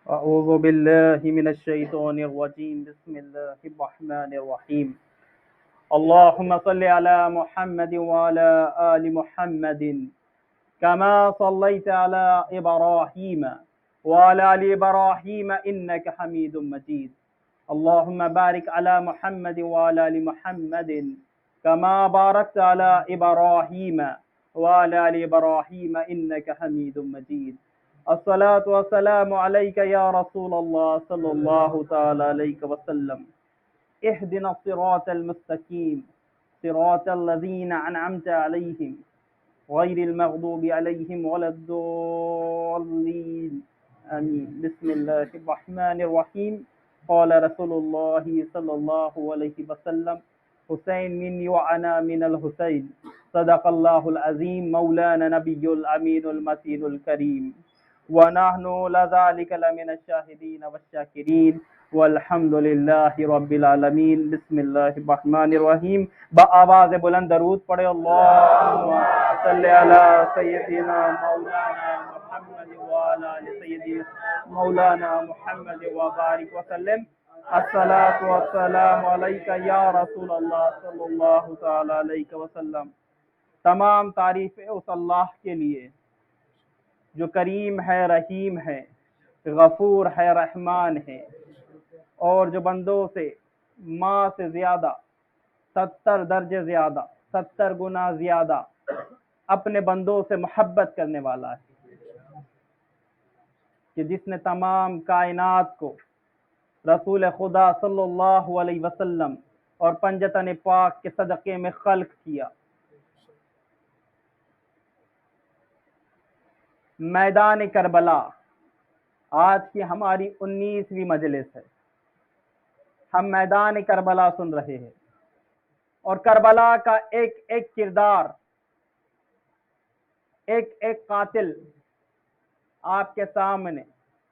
أعوذ بالله من الشيطان الرجيم بسم الله الرحمن الرحيم اللهم صل على محمد وعلى آل محمد كما صليت على إبراهيم وعلى آل إبراهيم إنك حميد مجيد اللهم بارك على محمد وعلى آل محمد كما باركت على إبراهيم وعلى آل إبراهيم إنك حميد مجيد الصلاة والسلام عليك يا رسول الله صلى الله تعالى عليه وسلم اهدنا الصراط المستقيم صراط الذين أنعمت عليهم غير المغضوب عليهم ولا الضالين آمين بسم الله الرحمن الرحيم قال رسول الله صلى الله عليه وسلم حسين مني وأنا من الحسين صدق الله العظيم مولانا نبي الأمين المتين الكريم ونحن لذلك لمن الشاهدين والشاكرين والحمد للہ رب العالمین بسم اللہ الرحمن الرحیم بآواز بلند درود پڑھے اللہم صلی علی سیدنا مولانا محمد وعلی آل سیدنا مولانا محمد وبارک وسلم الصلاۃ والسلام علیک یا رسول اللہ صلی اللہ تعالی علیہ وسلم۔ تمام تعریفیں اس اللہ کے لیے جو کریم ہے، رحیم ہے، غفور ہے، رحمان ہے، اور جو بندوں سے ماں سے زیادہ 70 درجے زیادہ 70 گنا زیادہ اپنے بندوں سے محبت کرنے والا ہے، کہ جس نے تمام کائنات کو رسول خدا صلی اللہ علیہ وسلم اور پنجتن پاک کے صدقے میں خلق کیا۔ میدان کربلا آج کی ہماری 19ویں مجلس ہے۔ ہم میدان کربلا سن رہے ہیں، اور کربلا کا ایک ایک کردار، ایک ایک قاتل آپ کے سامنے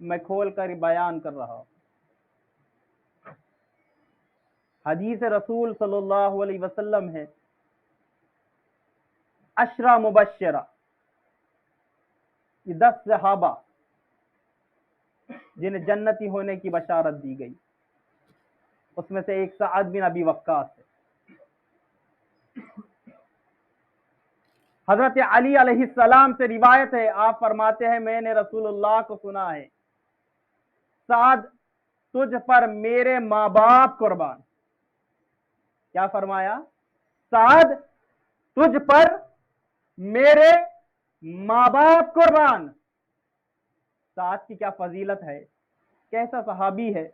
میں کھول کر بیان کر رہا ہوں۔ حدیث رسول صلی اللہ علیہ وسلم ہے، 10 مبشرہ، یہ 10 صحابہ جنہیں جنتی ہونے کی بشارت دی گئی، اس میں سے ایک سعد بن ابی وقاص ہے۔ حضرت علی علیہ السلام سے روایت ہے، آپ فرماتے ہیں میں نے رسول اللہ کو سنا ہے، سعد تجھ پر میرے ماں باپ قربان۔ کیا فرمایا؟ سعد تجھ پر میرے ماں باپ قربان۔ سعد کی کیا فضیلت ہے، کیسا صحابی ہے۔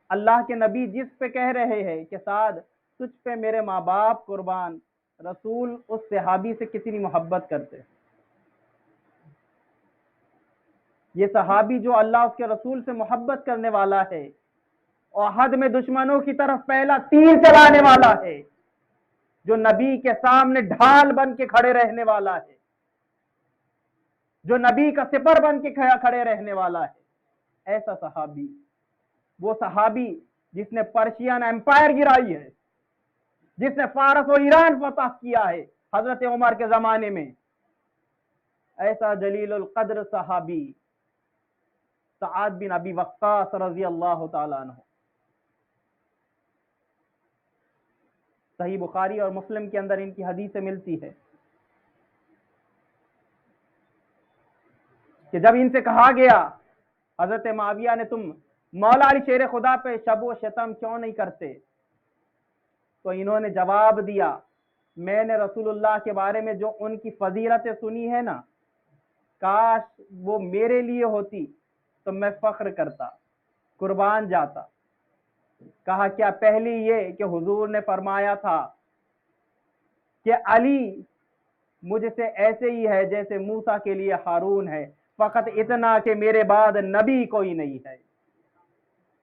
اللہ کے نبی جس پہ کہہ رہے ہیں کہ سعد تجھ پہ میرے ماں باپ قربان، رسول اس صحابی سے کتنی محبت کرتے۔ یہ صحابی جو اللہ اس کے رسول سے محبت کرنے والا ہے، احد میں دشمنوں کی طرف پہلا تیر چلانے والا ہے، جو نبی کے سامنے ڈھال بن کے کھڑے رہنے والا ہے، جو نبی کا سپر بن کے کھڑے رہنے والا ہے، ایسا صحابی، وہ صحابی جس نے پرشین ایمپائر گرائی ہے، جس نے فارس و ایران فتح کیا ہے حضرت عمر کے زمانے میں، ایسا جلیل القدر صحابی سعد بن ابی وقاص رضی اللہ تعالیٰ عنہ۔ صحیح بخاری اور مسلم کے اندر ان کی حدیثیں ملتی ہے کہ جب ان سے کہا گیا حضرت معاویہ نے تم مولا علی شیر خدا پہ شب و شتم کیوں نہیں کرتے، تو انہوں نے جواب دیا میں نے رسول اللہ کے بارے میں جو ان کی فضیلتیں سنی ہے نا، کاش وہ میرے لیے ہوتی تو میں فخر کرتا، قربان جاتا۔ کہا کیا؟ پہلی یہ کہ حضور نے فرمایا تھا کہ علی مجھ سے ایسے ہی ہے جیسے موسیٰ کے لیے ہارون ہے، فقط اتنا کہ میرے بعد نبی کوئی نہیں ہے۔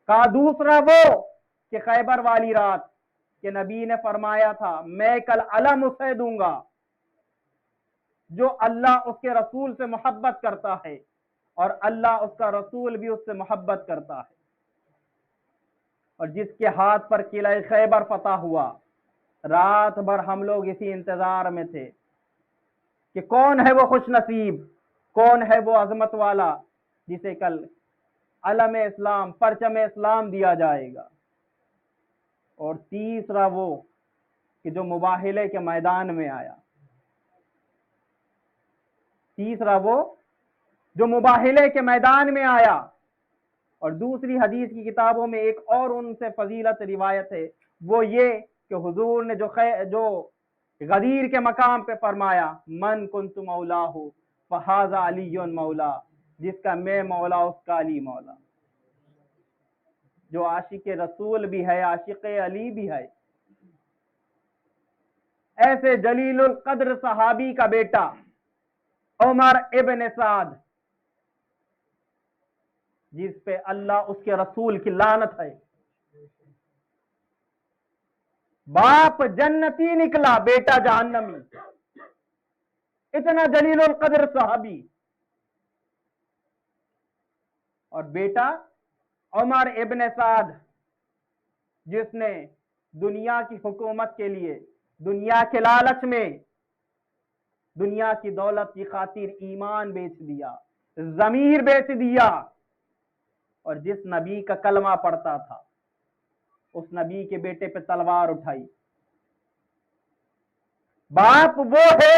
کہا دوسرا وہ کہ خیبر والی رات کہ نبی نے فرمایا تھا میں کل علم اسے دوں گا جو اللہ اس کے رسول سے محبت کرتا ہے، اور اللہ اس کا رسول بھی اس سے محبت کرتا ہے۔ اور جس کے ہاتھ پر قلعہ خیبر فتح ہوا، رات بھر ہم لوگ اسی انتظار میں تھے کہ کون ہے وہ خوش نصیب، کون ہے وہ عظمت والا جسے کل علم اسلام پرچم اسلام دیا جائے گا۔ اور تیسرا وہ کہ جو مباہلے کے میدان میں آیا، تیسرا وہ جو مباہلے کے میدان میں آیا۔ اور دوسری حدیث کی کتابوں میں ایک اور ان سے فضیلت روایت ہے، وہ یہ کہ حضور نے جو غدیر کے مقام پہ فرمایا، من کنت مولا ہو فہذا علی مولا، جس کا میں مولا اس کا علی مولا۔ جو عاشق رسول بھی ہے، عاشق علی بھی ہے، ایسے جلیل القدر صحابی کا بیٹا عمر ابن سعد، جس پہ اللہ اس کے رسول کی لعنت ہے، باپ جنتی نکلا بیٹا جہنمی، اتنا جلیل القدر صحابی، اور بیٹا عمر ابن سعد جس نے دنیا کی حکومت کے لیے، دنیا کے لالچ میں، دنیا کی دولت کی خاطر ایمان بیچ دیا، ضمیر بیچ دیا، اور جس نبی کا کلمہ پڑھتا تھا اس نبی کے بیٹے پہ تلوار اٹھائی۔ باپ وہ ہے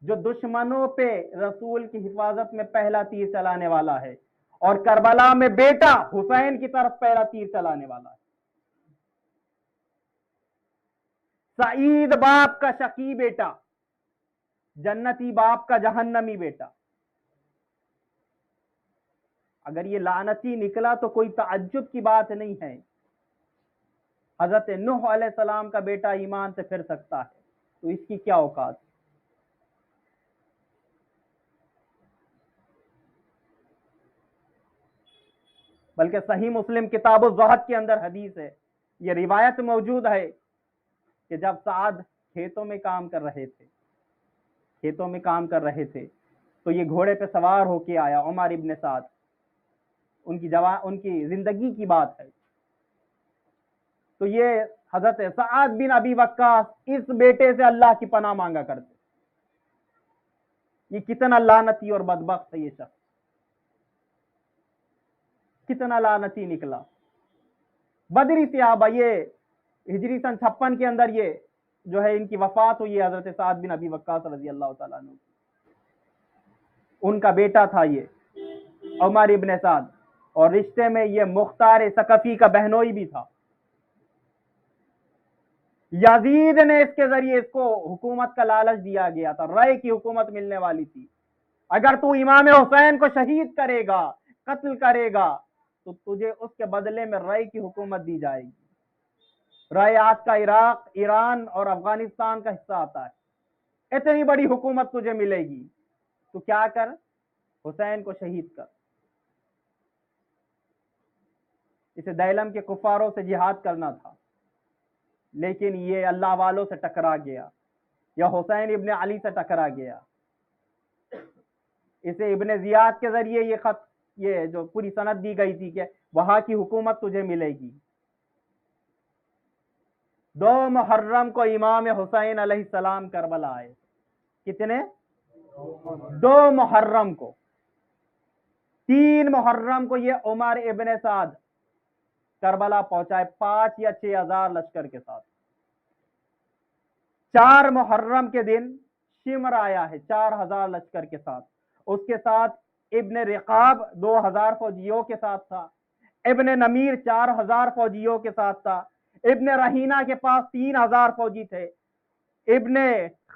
جو دشمنوں پہ رسول کی حفاظت میں پہلا تیر چلانے والا ہے، اور کربلا میں بیٹا حسین کی طرف پہلا تیر چلانے والا ہے۔ سعید باپ کا شقی بیٹا، جنتی باپ کا جہنمی بیٹا۔ اگر یہ لعنتی نکلا تو کوئی تعجب کی بات نہیں ہے، حضرت نوح علیہ السلام کا بیٹا ایمان سے پھر سکتا ہے، تو اس کی کیا اوقات؟ بلکہ صحیح مسلم کتاب الزہد کے اندر حدیث ہے، یہ روایت موجود ہے کہ جب سعد کھیتوں میں کام کر رہے تھے تو یہ گھوڑے پہ سوار ہو کے آیا عمر ابن سعد، ان کی زندگی کی بات ہے، تو یہ حضرت سعد بن ابی وقاص اس بیٹے سے اللہ کی پناہ مانگا کرتے۔ یہ کتنا لعنتی اور بدبخت ہے یہ شخص، کتنا لعنتی نکلا۔ بدری صحابہ، یہ ہجری سن 56 کے اندر یہ جو ہے ان کی وفات ہوئی ہے، حضرت سعد بن ابی وقاص رضی اللہ تعالیٰ عنہ، ان کا بیٹا تھا یہ عمر ابن سعد، اور رشتے میں یہ مختار ثقفی کا بہنوئی بھی تھا۔ یزید نے اس کے ذریعے اس کو حکومت کا لالچ دیا گیا تھا، رائے کی حکومت ملنے والی تھی، اگر تو امام حسین کو شہید کرے گا، قتل کرے گا، تو تجھے اس کے بدلے میں رائے کی حکومت دی جائے گی۔ رائے آج کا عراق، ایران اور افغانستان کا حصہ آتا ہے، اتنی بڑی حکومت تجھے ملے گی، تو کیا کر، حسین کو شہید کر۔ اسے دیلم کے کفاروں سے جہاد کرنا تھا، لیکن یہ اللہ والوں سے ٹکرا گیا، یا حسین ابن علی سے ٹکرا گیا۔ اسے ابن زیاد کے ذریعے یہ خط، یہ جو پوری سند دی گئی تھی کہ وہاں کی حکومت تجھے ملے گی۔ 2 محرم کو امام حسین علیہ السلام کربلا آئے۔ کتنے؟ 2 محرم کو۔ 3 محرم کو یہ عمر ابن سعد کربلا پہنچائے 5 یا 6 ہزار لشکر کے ساتھ۔ 4 محرم کے دن شمر آیا ہے 4000 لشکر کے ساتھ، اس کے ساتھ ابن رقاب 2000 فوجیوں کے ساتھ تھا، ابن نمیر 4000 فوجیوں کے ساتھ تھا، ابن رہینہ کے پاس 3000 فوجی تھے، ابن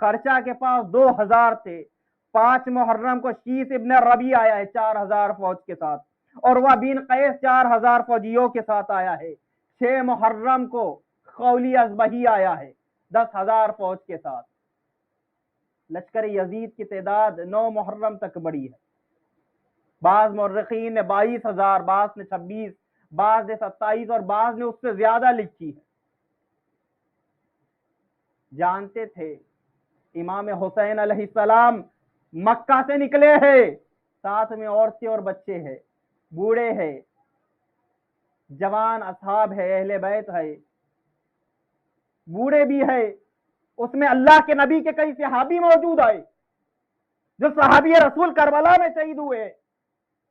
خرچہ کے پاس 2000 تھے۔ 5 محرم کو شیس ابن ربی آیا ہے 4000 فوج کے ساتھ، اور وہ بن قیس 4000 فوجیوں کے ساتھ آیا ہے۔ 6 محرم کو خولی ازبہی آیا ہے 10,000 فوج کے ساتھ۔ لشکر یزید کی تعداد 9 محرم تک بڑی ہے، بعض مورخین نے 22,000، بعض نے 26، بعض نے 27، اور بعض نے اس سے زیادہ لکھی ہے۔ جانتے تھے امام حسین علیہ السلام مکہ سے نکلے ہیں، ساتھ میں عورتیں اور بچے ہیں، بوڑھے ہیں، جوان اصحاب ہے، اہل بیت ہے، بوڑھے بھی ہے، اس میں اللہ کے نبی کے کئی صحابی موجود آئے جو صحابی رسول کربلا میں شہید ہوئے،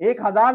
1000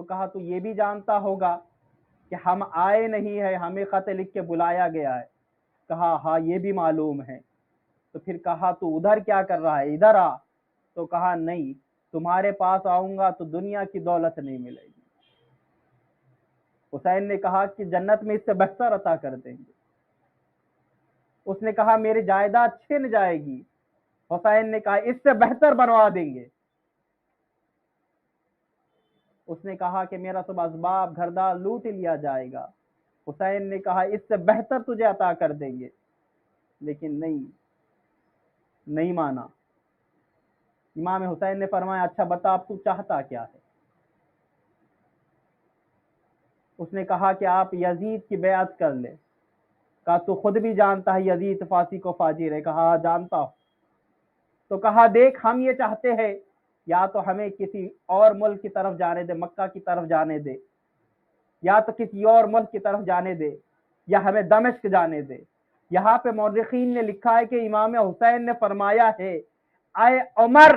تو کہا تو یہ بھی جانتا ہوگا کہ ہم آئے نہیں ہے، ہمیں خط لکھ کے بلایا گیا ہے؟ کہا ہاں یہ بھی معلوم ہے۔ تو پھر کہا تو ادھر کیا کر رہا ہے، ادھر آ۔ تو کہا نہیں، تمہارے پاس آؤں گا تو دنیا کی دولت نہیں ملے گی۔ حسین نے کہا کہ جنت میں اس سے بہتر عطا کر دیں گے۔ اس نے کہا میری جائیداد چھن جائے گی۔ حسین نے کہا اس سے بہتر بنوا دیں گے۔ اس نے کہا کہ میرا سب اسباب گھردار لوٹ لیا جائے گا۔ حسین نے کہا اس سے بہتر تجھے عطا کر دیں گے، لیکن نہیں مانا۔ امام حسین نے فرمایا اچھا بتا اب تو چاہتا کیا ہے؟ اس نے کہا کہ آپ یزید کی بیعت کر لے۔ کہا تو خود بھی جانتا ہے یزید فاسق و فاجر ہے؟ کہا جانتا ہوں۔ تو کہا دیکھ ہم یہ چاہتے ہیں یا تو ہمیں کسی اور ملک کی طرف جانے دے، مکہ کی طرف جانے دے، یا تو کسی اور ملک کی طرف جانے دے، یا ہمیں دمشق جانے دے۔ یہاں پہ مورخین نے لکھا ہے کہ امام حسین نے فرمایا ہے اے عمر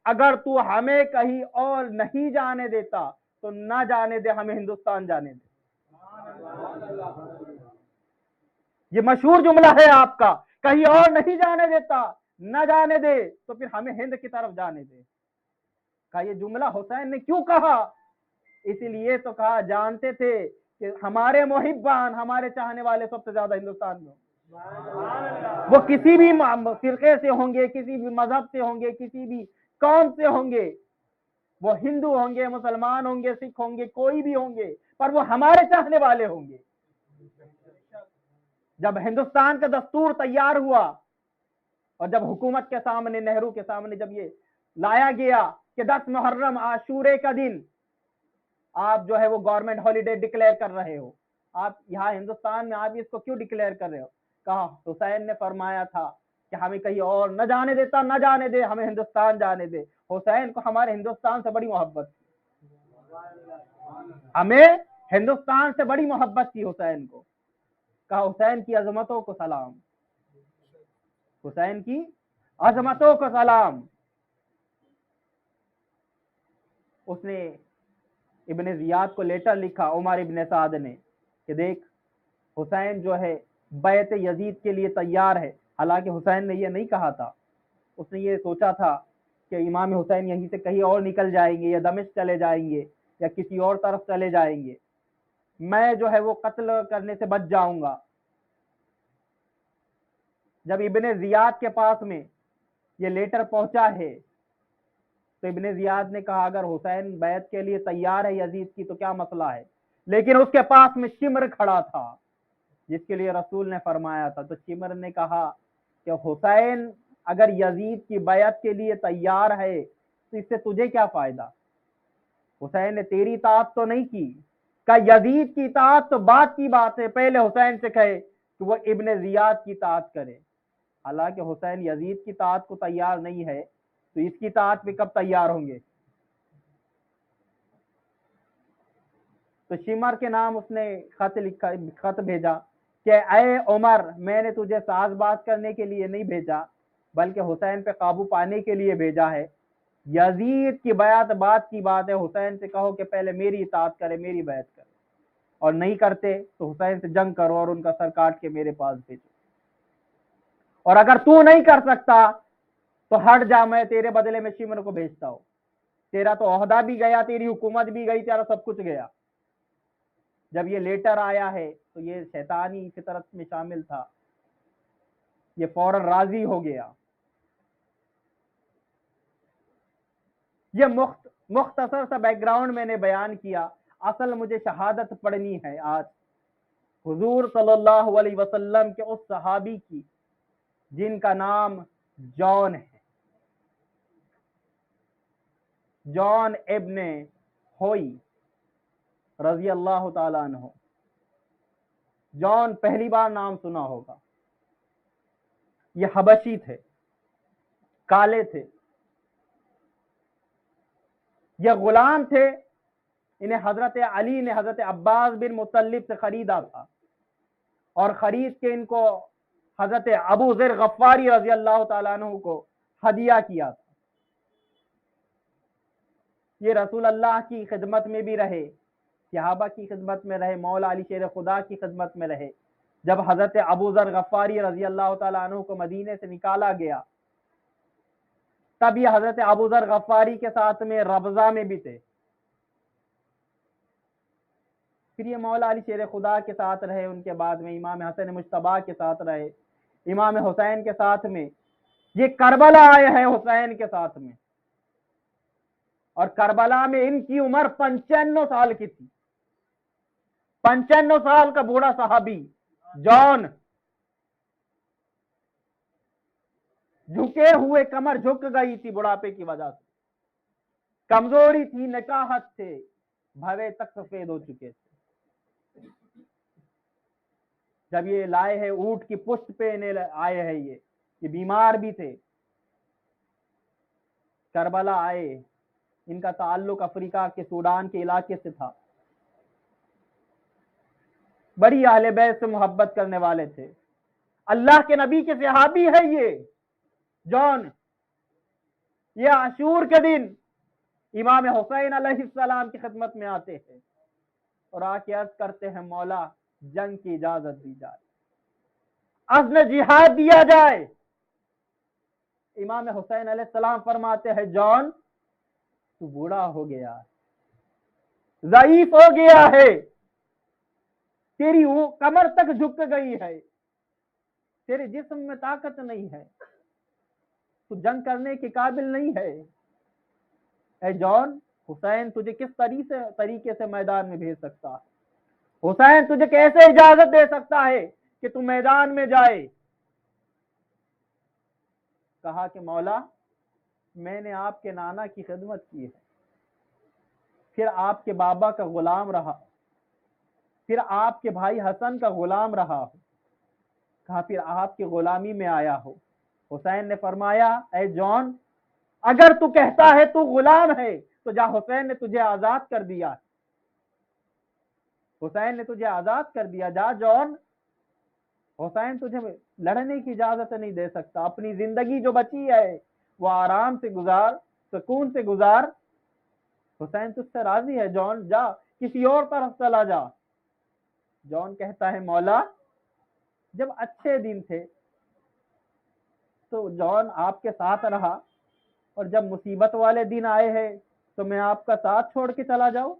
اگر تو ہمیں کہیں اور نہیں جانے دیتا تو نہ جانے دے، ہمیں ہندوستان جانے دے۔ یہ مشہور جملہ ہے آپ کا، کہیں اور نہیں جانے دیتا، نہ جانے دے تو پھر ہمیں ہند کی طرف جانے دے۔ کہا یہ جملہ حسین نے کیوں کہا؟ اسی لیے تو کہا جانتے تھے کہ ہمارے محبان، ہمارے چاہنے والے سب سے زیادہ ہندوستان میں، وہ کسی بھی فرقے سے ہوں گے، کسی بھی مذہب سے ہوں گے، کسی بھی قوم سے ہوں گے، وہ ہندو ہوں گے، مسلمان ہوں گے، سکھ ہوں گے، کوئی بھی ہوں گے، پر وہ ہمارے چاہنے والے ہوں گے۔ جب ہندوستان کا دستور تیار ہوا اور جب حکومت کے سامنے، نہرو کے سامنے جب یہ لایا گیا کہ 10 محرم عاشورے کا دن آپ جو ہے وہ گورنمنٹ ہالیڈے ڈکلیئر کر رہے ہو، آپ یہاں ہندوستان میں آپ اس کو کیوں ڈکلیئر کر رہے ہو؟ کہا حسین نے فرمایا تھا کہ ہمیں کہیں اور نہ جانے دیتا، نہ جانے دے، ہمیں ہندوستان جانے دے۔ حسین کو ہمارے ہندوستان سے بڑی محبت تھی، ہمیں ہندوستان سے بڑی محبت تھی حسین کو۔ کہا حسین کی عظمتوں کو سلام، حسین کی عظمتوں کو سلام۔ اس نے ابن زیاد کو لیٹر لکھا عمر ابن سعد نے کہ دیکھ حسین جو ہے بیعت یزید کے لیے تیار ہے۔ حالانکہ حسین نے یہ نہیں کہا تھا، اس نے یہ سوچا تھا کہ امام حسین یہیں سے کہیں اور نکل جائیں گے، یا دمشق چلے جائیں گے، یا کسی اور طرف چلے جائیں گے، میں جو ہے وہ قتل کرنے سے بچ جاؤں گا۔ جب ابن زیاد کے پاس میں یہ لیٹر پہنچا ہے تو ابن زیاد نے کہا اگر حسین بیعت کے لیے تیار ہے یزید کی تو کیا مسئلہ ہے، لیکن اس کے پاس میں شمر کھڑا تھا جس کے لیے رسول نے فرمایا تھا۔ تو شمر نے کہا کہ حسین اگر یزید کی بیعت کے لیے تیار ہے تو اس سے تجھے کیا فائدہ؟ حسین نے تیری اطاعت تو نہیں کی۔ کہ یزید کی اطاعت تو بعد کی بات ہے، پہلے حسین سے کہے کہ وہ ابن زیاد کی اطاعت کرے۔ حالانکہ حسین یزید کی اطاعت کو تیار نہیں ہے تو اس کی اطاعت پہ کب تیار ہوں گے؟ تو شمر کے نام اس نے خط بھیجا کہ اے عمر میں نے تجھے ساز باز کرنے کے لیے نہیں بھیجا بلکہ حسین پہ قابو پانے کے لیے بھیجا ہے۔ یزید کی بیعت بعد کی بات ہے، حسین سے کہو کہ پہلے میری اطاعت کرے، میری بیعت کرے، اور نہیں کرتے تو حسین سے جنگ کرو اور ان کا سر کاٹ کے میرے پاس بھیجو، اور اگر تو نہیں کر سکتا تو ہٹ جا، میں تیرے بدلے میں شمر کو بھیجتا ہوں، تیرا تو عہدہ بھی گیا، تیری حکومت بھی گئی، تیرا سب کچھ گیا۔ جب یہ لیٹر آیا ہے تو یہ شیطانی فطرت میں شامل تھا، یہ فوراً راضی ہو گیا۔ یہ مختصر سا بیک گراؤنڈ میں نے بیان کیا، اصل مجھے شہادت پڑھنی ہے آج حضور صلی اللہ علیہ وسلم کے اس صحابی کی جن کا نام جان ہے، جان ابن ہوئی رضی اللہ تعالیٰ عنہ۔ جان پہلی بار نام سنا ہوگا، یہ حبشی تھے، کالے تھے، یہ غلام تھے، انہیں حضرت علی نے حضرت عباس بن مطلب سے خریدا تھا، اور خرید کے ان کو حضرت ابو ذر غفاری رضی اللہ تعالیٰ عنہ کو ہدیہ کیا تھا۔ یہ رسول اللہ کی خدمت میں بھی رہے، صحابہ کی خدمت میں رہے، مولا علی شیر خدا کی خدمت میں رہے۔ جب حضرت ابو ذر غفاری رضی اللہ تعالیٰ عنہ کو مدینے سے نکالا گیا، تب یہ حضرت ابو ذر غفاری کے ساتھ میں ربضہ میں بھی تھے۔ پھر یہ مولا علی شیر خدا کے ساتھ رہے، ان کے بعد میں امام حسن مجتبیٰ کے ساتھ رہے، امام حسین کے ساتھ میں، یہ کربلا آئے ہیں حسین کے ساتھ میں، اور کربلا میں ان کی عمر 95 سال کی تھی۔ 95 سال کا بوڑھا صحابی جان، جھکے ہوئے کمر جھک گئی تھی بڑھاپے کی وجہ سے، کمزوری تھی، نکاحت تھے، بھوے تک سفید ہو چکے تھے۔ جب یہ لائے ہیں اونٹ کی پشت پہ آئے ہیں، یہ بیمار بھی تھے، کربلا آئے، ان کا تعلق افریقہ کے سوڈان کے علاقے سے تھا، بڑی اہل بیت سے محبت کرنے والے تھے، اللہ کے نبی کے صحابی ہے یہ جان۔ یہ عاشور کے دن امام حسین علیہ السلام کی خدمت میں آتے ہیں اور آ کے عرض کرتے ہیں مولا جنگ کی اجازت دی جائے، عزم جہاد دیا جائے۔ امام حسین علیہ السلام فرماتے ہیں جان تو بوڑھا ہو گیا ہے، ضعیف ہو گیا ہے، تیری کمر تک جھک گئی ہے، تیرے جسم میں طاقت نہیں ہے، تو جنگ کرنے کے قابل نہیں ہے۔ اے جان، حسین تجھے کس طریقے سے میدان میں بھیج سکتا ہے؟ حسین تجھے کیسے اجازت دے سکتا ہے کہ تم میدان میں جائے؟ کہا کہ مولا میں نے آپ کے نانا کی خدمت کی ہے، پھر آپ کے بابا کا غلام رہا، پھر آپ کے بھائی حسن کا غلام رہا ہو، کہا پھر آپ کی غلامی میں آیا ہو۔ حسین نے فرمایا اے جان، اگر تو کہتا ہے تو غلام ہے تو جا، حسین نے تجھے آزاد کر دیا، حسین نے تجھے آزاد کر دیا، جا جان، حسین تجھے لڑنے کی اجازت نہیں دے سکتا، اپنی زندگی جو بچی ہے وہ آرام سے گزار، سکون سے گزار، حسین تجھ سے راضی ہے جان، جا کسی اور طرف چلا جا۔ جان کہتا ہے مولا جب اچھے دن تھے تو جان آپ کے ساتھ رہا، اور جب مصیبت والے دن آئے ہیں تو میں آپ کا ساتھ چھوڑ کے چلا جاؤں؟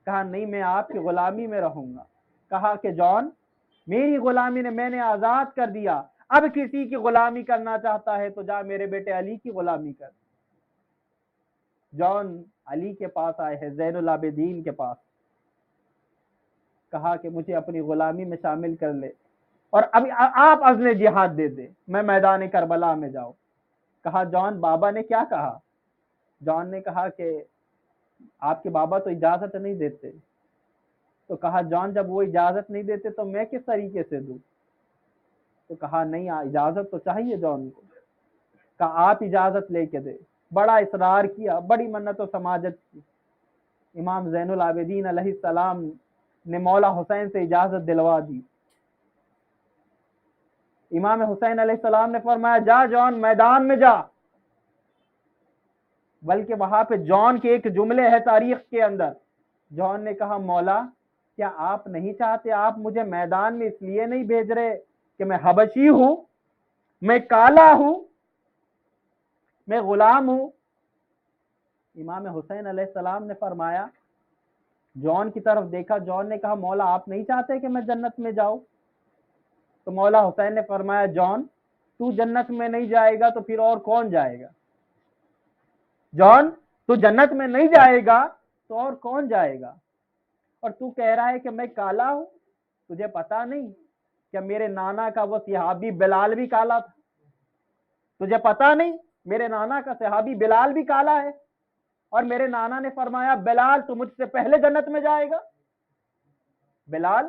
کہا نہیں، میں آپ کی غلامی میں رہوں گا۔ کہا کہ جان میری غلامی نے میں نے آزاد کر دیا، اب کسی کی غلامی کرنا چاہتا ہے تو جا میرے بیٹے علی کی غلامی کر۔ جان علی کے پاس آئے ہیں، زین العابدین کے پاس، کہا کہ مجھے اپنی غلامی میں شامل کر لے اور ابھی آپ عزم جہاد دے دے، میں میدان کربلا میں جاؤں۔ کہا جان بابا نے کیا کہا؟ جان نے کہا کہ آپ کے بابا تو اجازت نہیں دیتے۔ تو کہا جان جب وہ اجازت نہیں دیتے تو میں کس طریقے سے دوں؟ تو کہا نہیں، اجازت تو چاہیے جان کو۔ کہا آپ اجازت لے کے دے، بڑا اصرار کیا، بڑی منت و سماجت کی، امام زین العابدین علیہ السلام نے مولا حسین سے اجازت دلوا دی۔ امام حسین علیہ السلام نے فرمایا جا جان میدان میں جا، بلکہ وہاں پہ جان کے ایک جملے ہے تاریخ کے اندر، جان نے کہا مولا کیا آپ نہیں چاہتے، آپ مجھے میدان میں اس لیے نہیں بھیج رہے کہ میں حبشی ہوں، میں کالا ہوں، میں غلام ہوں؟ امام حسین علیہ السلام نے فرمایا، جان کی طرف دیکھا، جان نے کہا مولا آپ نہیں چاہتے کہ میں جنت میں جاؤں؟ تو مولا حسین نے فرمایا جان تو جنت میں نہیں جائے گا تو پھر اور کون جائے گا؟ جان تو جنت میں نہیں جائے گا تو اور کون جائے گا؟ اور تو کہہ رہا ہے کہ میں کالا ہوں، تجھے پتا نہیں کہ میرے نانا کا وہ صحابی بلال بھی کالا تھا؟ تجھے پتا نہیں میرے نانا کا صحابی بلال بھی کالا ہے، اور میرے نانا نے فرمایا بلال تو مجھ سے پہلے جنت میں جائے گا۔ بلال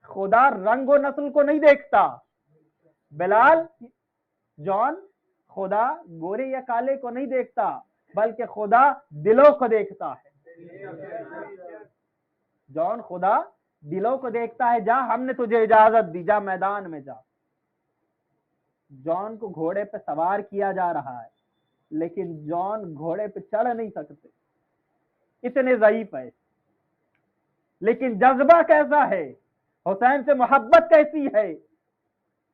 خدا رنگ و نسل کو نہیں دیکھتا، بلال جان خدا گورے یا کالے کو نہیں دیکھتا، بلکہ خدا دلوں کو دیکھتا ہے۔ جان خدا دلوں کو دیکھتا ہے، جا ہم نے تجھے اجازت دی، جا میدان میں جا۔ جان کو گھوڑے پہ سوار کیا جا رہا ہے، لیکن جان گھوڑے پہ چڑھ نہیں سکتے، اتنے ضعیف ہے۔ لیکن جذبہ کیسا ہے، حسین سے محبت کیسی ہے،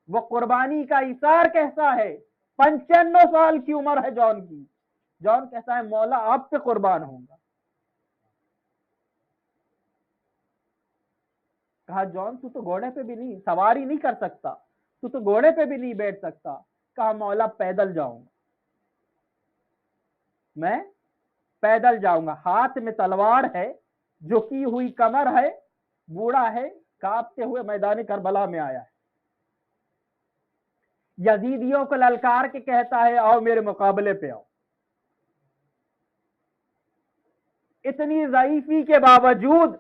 وہ قربانی کا ایثار کیسا ہے۔ 95 سال کی عمر ہے جان کی، جان کہتا ہے مولا آپ پہ قربان ہوں گا۔ کہا جان تو گھوڑے پہ بھی نہیں سواری نہیں کر سکتا، تو گھوڑے پہ بھی نہیں بیٹھ سکتا۔ کہا مولا پیدل جاؤں گا، میں پیدل جاؤں گا، ہاتھ میں تلوار ہے، جھکی ہوئی کمر ہے، بوڑھا ہے، کانپتے ہوئے میدان کربلا میں آیا ہے، یزیدیوں کو للکار کے کہتا ہے آؤ میرے مقابلے پہ آؤ۔ اتنی ضعیفی کے باوجود،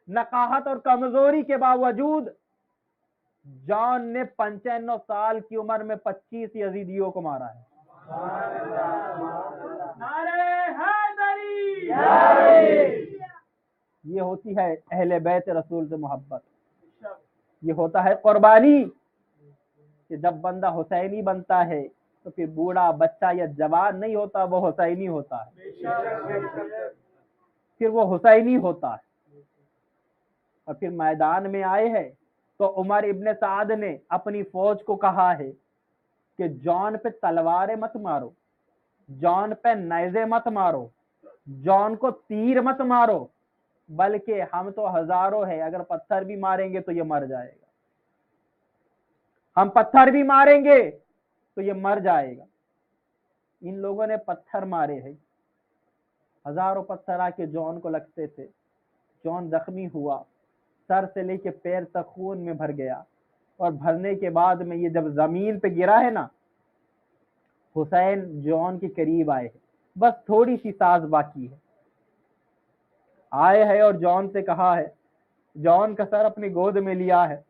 نقاہت اور کمزوری کے باوجود، جان نے 95 سال کی عمر میں 25 یزیدیوں کو مارا ہے۔ یہ ہوتی ہے اہل بیت رسول سے محبت، یہ ہوتا ہے قربانی، کہ جب بندہ حسینی بنتا ہے تو پھر بوڑھا بچہ یا جوان نہیں ہوتا، وہ حسینی ہوتا ہے، پھر وہ حسینی ہوتا ہے۔ اور پھر میدان میں آئے ہیں تو عمر ابن سعد نے اپنی فوج کو کہا ہے کہ جان پہ تلواریں مت مارو، جان پہ نیزے مت مارو، جان کو تیر مت مارو، بلکہ ہم تو ہزاروں ہیں، اگر پتھر بھی ماریں گے تو یہ مر جائے گا، ہم پتھر بھی ماریں گے تو یہ مر جائے گا۔ ان لوگوں نے پتھر مارے ہیں، ہزاروں پتھر آ کے جان کو لگتے تھے، جان زخمی ہوا، سر سے لے کے پیر تک خون میں بھر گیا، اور بھرنے کے بعد میں یہ جب زمین پہ گرا ہے نا، حسین جان کے قریب آئے ہیں، بس تھوڑی سی سانس باقی ہے، آئے ہیں اور جان سے کہا ہے، جان کا سر اپنی گود میں لیا ہے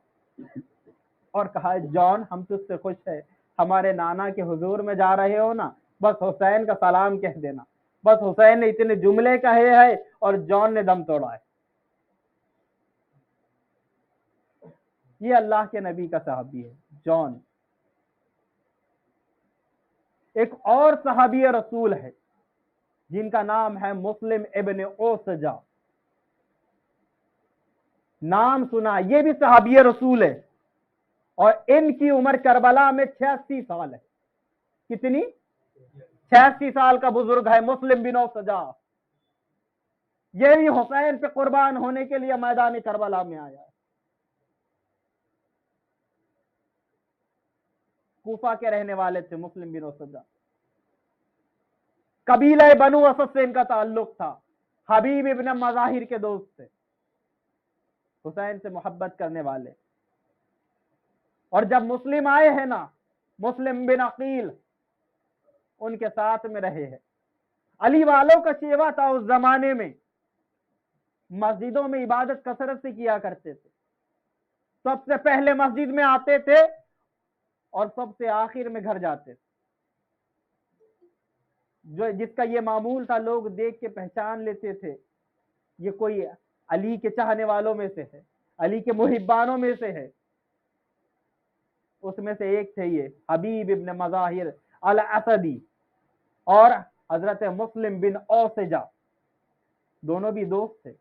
اور کہا ہے جان ہم تجھ سے خوش ہے، ہمارے نانا کے حضور میں جا رہے ہو نا، بس حسین کا سلام کہہ دینا۔ بس حسین نے اتنے جملے کہے ہیں اور جان نے دم توڑا ہے۔ یہ اللہ کے نبی کا صحابی ہے جان۔ ایک اور صحابی رسول ہے جن کا نام ہے مسلم ابن اوسجا، نام سنا، یہ بھی صحابی رسول ہے، اور ان کی عمر کربلا میں 86 سال ہے۔ کتنی؟ 86 سال کا بزرگ ہے مسلم بن اوسجا۔ یہ بھی حسین پہ قربان ہونے کے لیے میدان کربلا میں آیا ہے۔ کوفہ کے رہنے والے تھے مسلم بن اوسجا، قبیلہ بنو اسد سے ان کا تعلق تھا، حبیب ابن مظاہر کے دوست تھے، حسین سے محبت کرنے والے۔ اور جب مسلم آئے ہیں نا، مسلم بن عقیل ان کے ساتھ میں رہے ہیں۔ علی والوں کا شیوا تھا اس زمانے میں، مسجدوں میں عبادت کثرت سے کیا کرتے تھے، سب سے پہلے مسجد میں آتے تھے اور سب سے آخر میں گھر جاتے تھے۔ جس کا یہ معمول تھا، لوگ دیکھ کے پہچان لیتے تھے یہ کوئی علی کے چاہنے والوں میں سے ہے، علی کے محبانوں میں سے ہے۔ اس میں سے ایک تھے یہ حبیب ابن مظاہر الاسدی اور حضرت مسلم بن اوسجا، دونوں بھی دوست تھے۔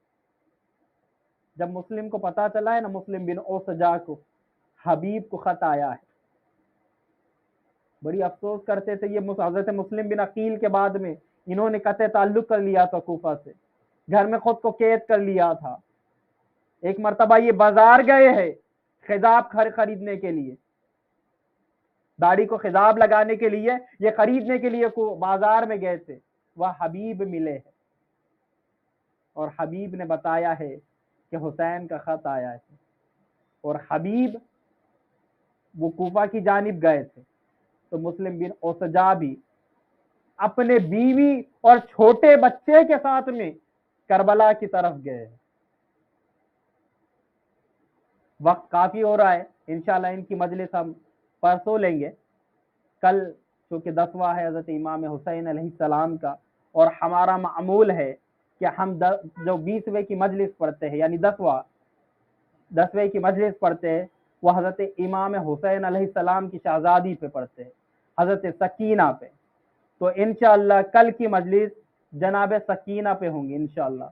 جب مسلم کو پتا چلا ہے نا، مسلم بن اوسجا کو، حبیب کو خط آیا ہے، بڑی افسوس کرتے تھے یہ حضرت مسلم بن عقیل کے بعد میں انہوں نے قطع تعلق کر لیا تھا کوفہ سے، گھر میں خود کو قید کر لیا تھا۔ ایک مرتبہ یہ بازار گئے ہیں خضاب خریدنے کے لیے، داڑھی کو خضاب لگانے کے لیے، یہ خریدنے کے لیے بازار میں گئے تھے، وہ حبیب ملے ہیں اور حبیب نے بتایا ہے کہ حسین کا خط آیا ہے، اور حبیب وہ کوفہ کی جانب گئے تھے، تو مسلم بن اوسجا بھی اپنے بیوی اور چھوٹے بچے کے ساتھ میں کربلا کی طرف گئے۔ وقت کافی ہو رہا ہے، انشاءاللہ ان کی مجلس ہم پرسوں لیں گے، کل چونکہ 10واں ہے حضرت امام حسین علیہ السلام کا، اور ہمارا معمول ہے کہ ہم جو 20ویں کی مجلس پڑھتے ہیں، یعنی 10ویں کی مجلس پڑھتے ہیں، وہ حضرت امام حسین علیہ السلام کی شہزادی پہ پڑھتے ہیں، حضرت سکینہ پہ۔ تو انشاءاللہ کل کی مجلس جناب سکینہ پہ ہوں گی انشاءاللہ.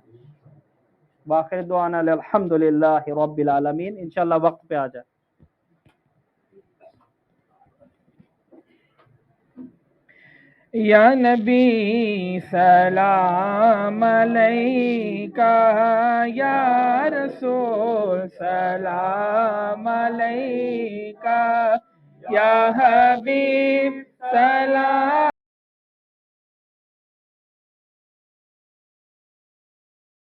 باخر دعانا الحمدللہ رب العالمین. انشاءاللہ وقت پہ آ جائے. یا نبی سلام علیکہ، یا رسول سلام علیکہ، یا حبیب سلام